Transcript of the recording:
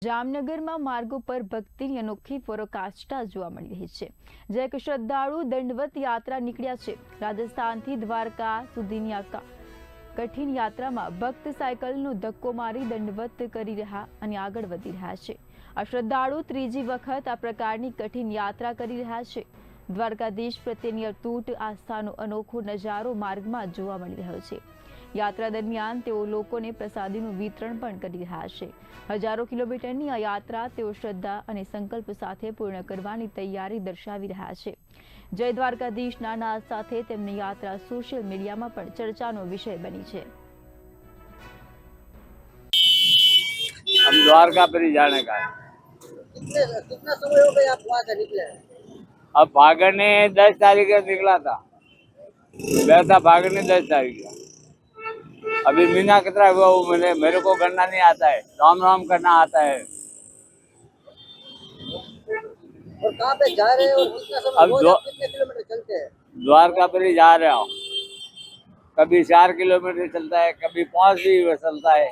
જામનગરમાં માર્ગો પર ભક્તિની અનોખી પરાકાષ્ઠા જોવા મળી રહી છે, જે એક શ્રદ્ધાળુ દંડવત યાત્રા નીકળ્યા છે। રાજસ્થાનથી દ્વારકા સુધીની આ કઠિન યાત્રામાં ભક્ત સાયકલનો ધક્કો મારી દંડવત કરી રહ્યા અને આગળ વધી રહ્યા છે। આ શ્રદ્ધાળુ ત્રીજી વખત આ પ્રકારની કઠિન યાત્રા કરી રહ્યા છે। દ્વારકાધીશ પ્રત્યેની અતૂટ આસ્થાનો અનોખો નજારો માર્ગમાં જોવા મળી રહ્યો છે। યાત્રા દરમિયાન તેઓ લોકોને પ્રસાદીનું વિતરણ પણ કરી રહ્યા છે। હજારો કિલોમીટરની આ યાત્રા તેઓ શ્રદ્ધા અને સંકલ્પ સાથે પૂર્ણ કરવાની તૈયારી દર્શાવી રહ્યા છે। જય દ્વારકાધીશના નાદ સાથે તેમની યાત્રા સોશિયલ મીડિયામાં પણ ચર્ચાનો વિષય બની છે। हम द्वारका पर ही जाने का है। कितना समय हो गया आप वहाँ से निकले? अब भागने 10 तारीख को निकला था, गया था भागने 10 तारीख को। अभी महीना कितना हुआ वो मेरे को करना नहीं आता है, राम राम करना आता है। और कहाँ पे जा रहे हैं और कितना समय अब रोज आप कितने किलोमीटर चलते हैं? द्वारका पर ही जा रहे हो, कभी 4 किलोमीटर चलता है, कभी 5 भी चलता है।